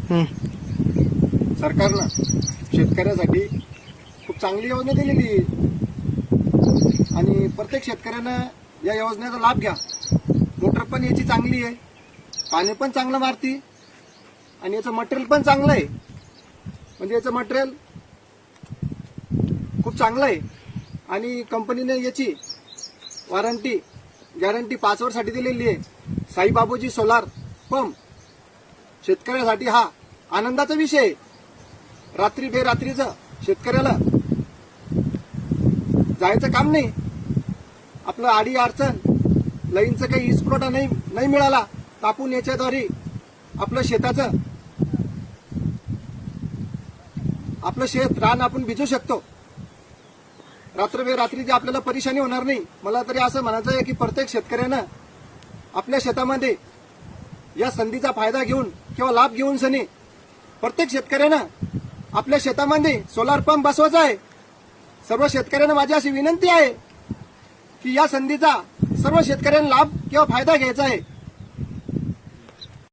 सरकारनं शेतकऱ्यासाठी खूप चांगली योजना दिलेली आहे आणि प्रत्येक शेतकऱ्यानं या योजनेचा लाभ घ्या। मोटर पण याची चांगली आहे, पाणी पण चांगलं मारती आणि याचं मटेरियल पण चांगलं आहे। म्हणजे याचं मटेरियल खूप चांगलं आहे आणि कंपनीने याची वॉरंटी गॅरंटी 5 वर्षासाठी दिलेली आहे। साईबाबूजी सोलार पंप शेतकऱ्यासाठी हा आनंदाचा विषय आहे। रात्री बेरात्रीचं शेतकऱ्याला जायचं काम नाही। आपलं आडी अडचण लाईनचं काही वीज पुरवठा नाही मिळाला तर आपण याच्याद्वारे आपलं शेत रान आपण भिजू शकतो। रात्र बेरात्रीची आपल्याला परेशानी होणार नाही। मला तरी असं म्हणायचं आहे की प्रत्येक शेतकऱ्यानं आपल्या शेतामध्ये या संधीचा फायदा घेऊन किंवा लाभ घेऊन सनी प्रत्येक शेतकऱ्यानं आपल्या शेतामध्ये सोलार पंप बसवायचा आहे। सर्व शेतकऱ्यांना माझी अशी विनंती आहे की या संधीचा सर्व शेतकऱ्यांना लाभ किंवा फायदा घ्यायचा आहे।